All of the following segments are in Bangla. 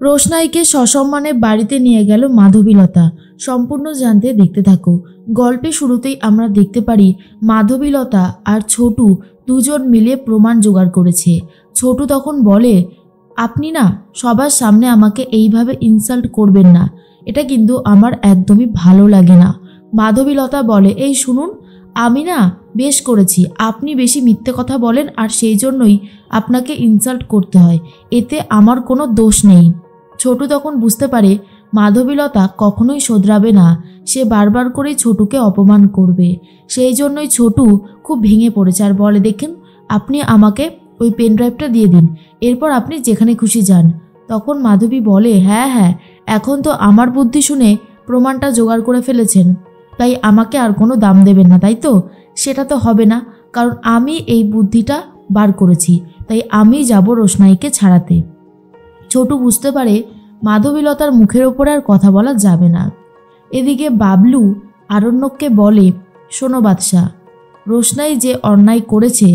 রোশনাইকে সসম্মানে বাড়িতে নিয়ে গেল মাধবীলতা। সম্পূর্ণ জানতে দেখতে থাকো। গল্পে শুরুতেই আমরা দেখতে পারি মাধবীলতা আর ছোটু দুজন মিলে প্রমাণ জোগাড় করেছে। ছোটু তখন বলে, আপনি না সবার সামনে আমাকে এইভাবে ইনসাল্ট করবেন না, এটা কিন্তু আমার একদমই ভালো লাগে না। মাধবীলতা বলে, এই শুনুন, আমি না বেশ করেছি, আপনি বেশি মিথ্যে কথা বলেন আর সেই জন্যই আপনাকে ইনসাল্ট করতে হয়, এতে আমার কোনো দোষ নেই। ছোটু তখন বুঝতে পারে মাধবীলতা কখনোই শোধরাবে না, সে বারবার করেই ছোটুকে অপমান করবে। সেই জন্যই ছোটু খুব ভেঙে পড়েছে আর বলে, দেখুন, আপনি আমাকে ওই পেন ড্রাইভটা দিয়ে দিন, এরপর আপনি যেখানে খুশি যান। তখন মাধবী বলে, হ্যাঁ, এখন তো আমার বুদ্ধি শুনে প্রমাণটা জোগাড় করে ফেলেছেন, তাই আমাকে আর কোনো দাম দেবেন না, তাই তো? সেটা তো হবে না, কারণ আমি এই বুদ্ধিটা বার করেছি, তাই আমি যাব রোশনাইকে ছাড়াতে। ছোটু বুঝতে পারে মাধবীলতার মুখের ওপরে আর কথা বলা যাবে না। এদিকে বাবলু আরণ্যককে বলে, শোনো বাদশা, রোশনাই যে অন্যায় করেছে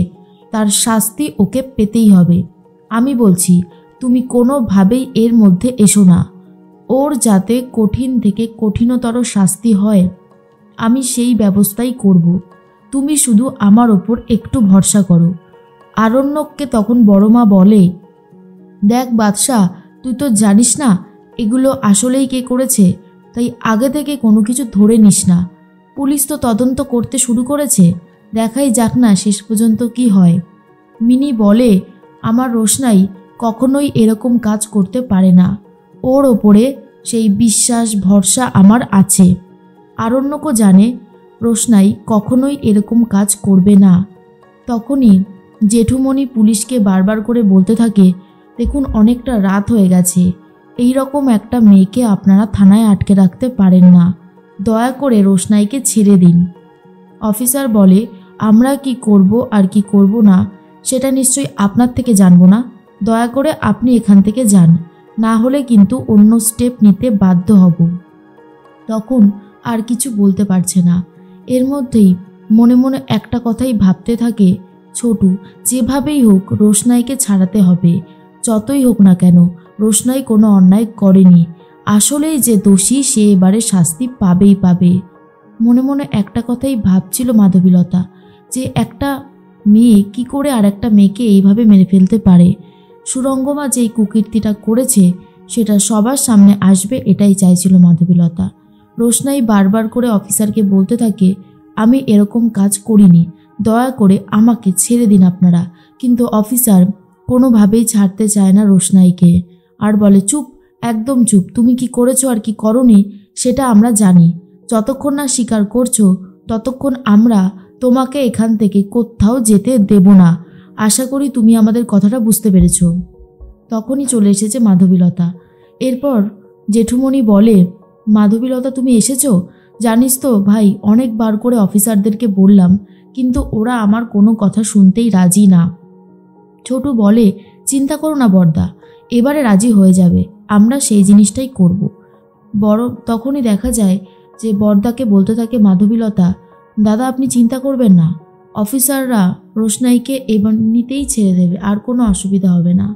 তার শাস্তি ওকে পেতেই হবে। আমি বলছি তুমি কোনোভাবেই এর মধ্যে এসো না, ওর যাতে কঠিন থেকে কঠিনতর শাস্তি হয় আমি সেই ব্যবস্থাই করব, তুমি শুধু আমার ওপর একটু ভরসা করো। আরণ্যককে তখন বড়মা বলে, দেখ বাদশা, তুই তো জানিস না এগুলো আসলেই কে করেছে, তাই আগে থেকে কোনো কিছু ধরে নিস না। পুলিশ তো তদন্ত করতে শুরু করেছে, দেখাই যাক না শেষ পর্যন্ত কি হয়। মিনি বলে, আমার রোশনাই কখনোই এরকম কাজ করতে পারে না, ওর ওপরে সেই বিশ্বাস ভরসা আমার আছে। আরণ্যকও জানে রোশনাই কখনোই এরকম কাজ করবে না। তখনই জেঠুমণি পুলিশকে বারবার করে বলতে থাকে, দেখুন, অনেকটা রাত হয়ে গেছে, এই রকম একটা মেয়েকে আপনারা থানায় আটকে রাখতে পারেন না, দয়া করে রোশনাইকে ছেড়ে দিন। অফিসার বলে, আমরা কি করব আর কি করব না সেটা নিশ্চয়ই আপনার থেকে জানবো না, দয়া করে আপনি এখান থেকে যান, না হলে কিন্তু অন্য স্টেপ নিতে বাধ্য হব। তখন আর কিছু বলতে পারছে না। এর মধ্যেই মনে মনে একটা কথাই ভাবতে থাকে ছোটু, যেভাবেই হোক রোশনাইকে ছাড়াতে হবে, যতই হোক না কেন রোশনাই কোনো অন্যায় করেনি, আসলেই যে দোষী সে এবারে শাস্তি পাবেই পাবে। মনে মনে একটা কথাই ভাবছিল মাধবীলতা, যে একটা মেয়ে কি করে আর একটা মেয়েকে এইভাবে মেরে ফেলতে পারে। সুরঙ্গমা যেই কুকীর্তিটা করেছে সেটা সবার সামনে আসবে, এটাই চাইছিল মাধবীলতা। রোশনাই বারবার করে অফিসারকে বলতে থাকে, আমি এরকম কাজ করিনি, দয়া করে আমাকে ছেড়ে দিন আপনারা। কিন্তু অফিসার কোনোভাবেই ছাড়তে চায় না রোশনাইকে, আর বলে, চুপ, একদম চুপ, তুমি কি করেছো আর কি করনি সেটা আমরা জানি, যতক্ষণ না স্বীকার করছো ততক্ষণ আমরা তোমাকে এখান থেকে কোথাও যেতে দেব না। আশা করি তুমি আমাদের কথাটা বুঝতে পেরেছ। তখনই চলে এসেছে মাধবীলতা। এরপর জেঠুমণি বলে, মাধবীলতা তুমি এসেছো? জানিস তো ভাই, অনেকবার করে অফিসারদেরকে বললাম, কিন্তু ওরা আমার কোনো কথা শুনতেই রাজি না। ছোটু বলে, চিন্তা করো না বড়দা, এবারে রাজি হয়ে যাবে, আমরা সেই জিনিসটাই করব। বড় তখনই দেখা যায় যে বড়দাকে বলতে থাকে মাধবীলতা, দাদা আপনি চিন্তা করবেন না, অফিসাররা রোশনাইকে এমনিতেই ছেড়ে দেবে, আর কোনো অসুবিধা হবে না।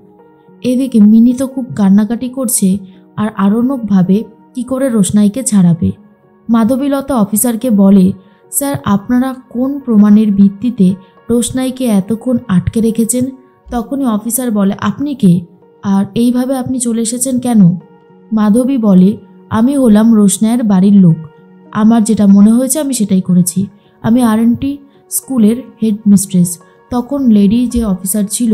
এদিকে মিনি তো খুব কান্নাকাটি করছে, আর আরণ্যক ভাবে কি করে রোশনাইকে ছাড়াবে। মাধবীলতা অফিসারকে বলে, স্যার আপনারা কোন প্রমাণের ভিত্তিতে রোশনাইকে এতক্ষণ আটকে রেখেছেন? তখনই অফিসার বলে, আপনি কে, আর এইভাবে আপনি চলে এসেছেন কেন? মাধবী বলে, আমি হলাম রোশনাইয়ের বাড়ির লোক, আমার যেটা মনে হয়েছে আমি সেটাই করেছি, আমি আর&টি স্কুলের হেড মিস্ট্রেস। তখন লেডি যে অফিসার ছিল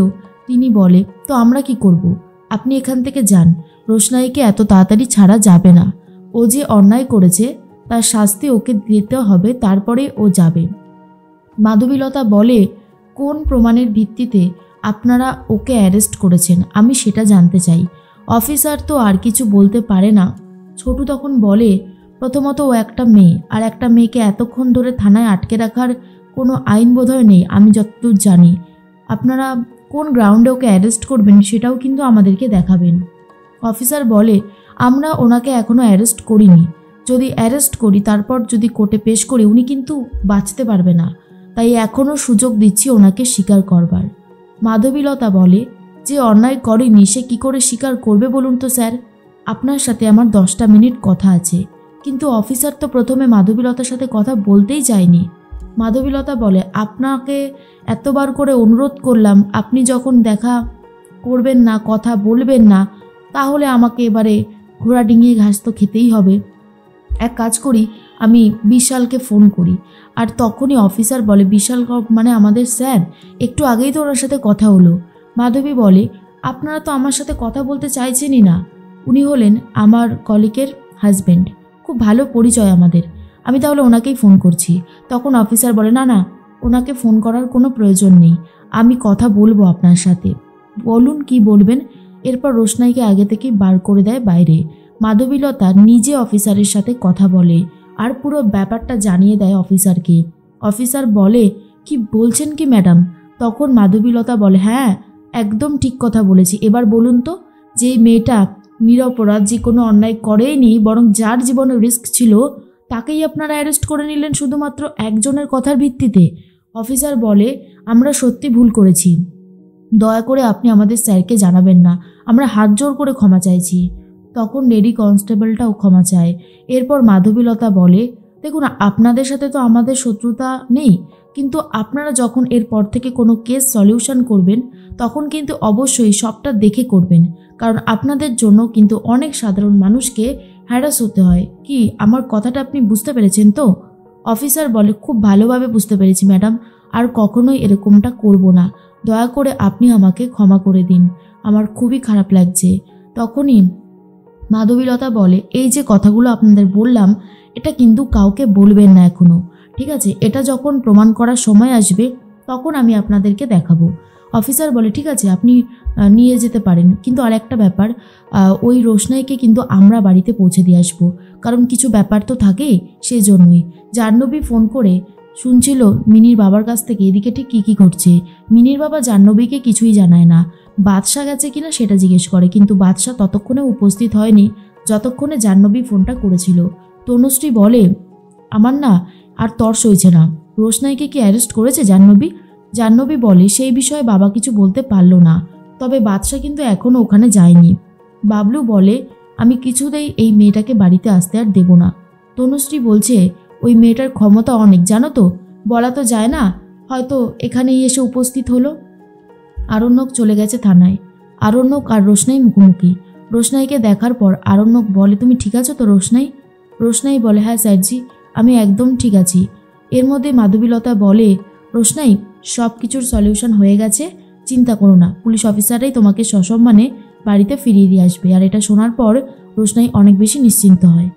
তিনি বলে, তো আমরা কি করব, আপনি এখান থেকে যান, রোশনাইকে এত তাড়াতাড়ি ছাড়া যাবে না, ও যে অন্যায় করেছে তার শাস্তি ওকে দিতে হবে, তারপরে ও যাবে। মাধবীলতা বলে, কোন প্রমাণের ভিত্তিতে আপনারা ওকে অ্যারেস্ট করেছেন আমি সেটা জানতে চাই। অফিসার তো আর কিছু বলতে পারে না। ছোটু তখন বলে, প্রথমত ও একটা মেয়ে, আর একটা মেয়েকে এতক্ষণ ধরে থানায় আটকে রাখার কোনো আইন বোধহয় নেই আমি যতদূর জানি। আপনারা কোন গ্রাউন্ডে ওকে অ্যারেস্ট করবেন সেটাও কিন্তু আমাদেরকে দেখাবেন। অফিসার বলে, আমরা ওনাকে এখনও অ্যারেস্ট করিনি, যদি অ্যারেস্ট করি তারপর যদি কোর্টে পেশ করি উনি কিন্তু বাঁচতে পারবে না, তাই এখনও সুযোগ দিচ্ছি ওনাকে স্বীকার করবার। মাধবীলতা বলে, যে অন্যায় করেনি সে কি করে স্বীকার করবে বলুন তো স্যার? আপনার সাথে আমার 10টা মিনিট কথা আছে। কিন্তু অফিসার তো প্রথমে মাধবীলতার সাথে কথা বলতেই চায়নি। মাধবীলতা বলে, আপনাকে এতবার করে অনুরোধ করলাম, আপনি যখন দেখা করবেন না, কথা বলবেন না, তাহলে আমাকে এবারে ঘোড়া ডিঙিয়ে ঘাস তো খেতেই হবে। এক কাজ করি, আমি বিশালকে ফোন করি। আর তখনই অফিসার বলে, বিশাল মানে আমাদের স্যার, একটু আগেই তো ওনার সাথে কথা হলো। মাধবী বলে, আপনারা তো আমার সাথে কথা বলতে চাইছেনই না। উনি হলেন আমার কলিগের হাজব্যান্ড, খুব ভালো পরিচয় আমাদের, আমি তাহলে ওনাকেই ফোন করছি। তখন অফিসার বলে, না না, ওনাকে ফোন করার কোনো প্রয়োজন নেই, আমি কথা বলবো আপনার সাথে। বলুন কি বলবেন। এরপর রোশনাইকে আগে থেকেই বার করে দেয় বাইরে। মাধবীলতা নিজে অফিসারের সাথে কথা বলে আর পুরো ব্যাপারটা জানিয়ে দেয় অফিসারকে। অফিসার বলে, কি বলছেন কি ম্যাডাম? তখন মাধবীলতা বলে, হ্যাঁ একদম ঠিক কথা বলেছি। এবার বলুন তো, যে মেয়েটা নিরপরাধ, যে কোনো অন্যায় করেনি, বরং যার জীবনে রিস্ক ছিল, তাকেই আপনারা অ্যারেস্ট করে নিলেন শুধুমাত্র একজনের কথার ভিত্তিতে। অফিসার বলে, আমরা সত্যি ভুল করেছি, দয়া করে আপনি আমাদের স্যারকে জানাবেন না, আমরা হাত জোর করে ক্ষমা চাইছি। তখন লেডি কনস্টেবলটাও ক্ষমা চায়। এরপর মাধবীলতা বলে, দেখুন আপনাদের সাথে তো আমাদের শত্রুতা নেই, কিন্তু আপনারা যখন এরপর থেকে কোনো কেস সলিউশন করবেন, তখন কিন্তু অবশ্যই সবটা দেখে করবেন, কারণ আপনাদের জন্য কিন্তু অনেক সাধারণ মানুষকে হ্যারাস হতে হয়। কি আমার কথাটা আপনি বুঝতে পেরেছেন তো? অফিসার বলে, খুব ভালোভাবে বুঝতে পেরেছি ম্যাডাম, আর কখনোই এরকমটা করব না, দয়া করে আপনি আমাকে ক্ষমা করে দিন, আমার খুবই খারাপ লাগছে। তখনই মাধবীলতা বলে, এই যে কথাগুলো আপনাদের বললাম, এটা কিন্তু কাউকে বলবেন না এখনও, ঠিক আছে? এটা যখন প্রমাণ করার সময় আসবে, তখন আমি আপনাদেরকে দেখাবো। অফিসার বলে, ঠিক আছে আপনি নিয়ে যেতে পারেন, কিন্তু আর একটা ব্যাপার, ওই রোশনাইকে কিন্তু আমরা বাড়িতে পৌঁছে দিয়ে আসবো, কারণ কিছু ব্যাপার তো থাকেই, সেজন্যই। জাহ্নবী ফোন করে শুনছিল মিনির বাবার কাছ থেকে এদিকে ঠিক কী কী ঘটছে। মিনির বাবা জাহ্নবীকে কিছুই জানায় না, বাদশা গেছে কিনা সেটা জিজ্ঞেস করে, কিন্তু বাদশা ততক্ষণে উপস্থিত হয়নি যতক্ষণে জাহ্নবী ফোনটা করেছিল। তনুশ্রী বলে, আমার না আর তর্স হয়েছে না, রোশনাইকে কি অ্যারেস্ট করেছে জাহ্নবী? জাহ্নবী বলে, সেই বিষয়ে বাবা কিছু বলতে পারল না, তবে বাদশা কিন্তু এখনও ওখানে যায়নি। বাবলু বলে, আমি কিছুতেই এই মেয়েটাকে বাড়িতে আসতে আর দেব না। তনুশ্রী বলছে, ওই মেয়েটার ক্ষমতা অনেক, জানো তো, বলা তো যায় না, হয়তো এখানেই এসে উপস্থিত হলো। আরণ্যক চলে গেছে থানায়। আরণ্যক আর রোশনাই মুখোমুখি। রোশনাইকে দেখার পর আরণ্যক বলে, তুমি ঠিক আছো তো রোশনাই? রোশনাই বলে, হ্যাঁ স্যারজি, আমি একদম ঠিক আছি। এর মধ্যে মাধবীলতা বলে, রোশনাই সব কিছুর সলিউশন হয়ে গেছে, চিন্তা করো না, পুলিশ অফিসাররাই তোমাকে সসম্মানে বাড়িতে ফিরিয়ে দিয়ে আসবে। আর এটা শোনার পর রোশনাই অনেক বেশি নিশ্চিন্ত হয়।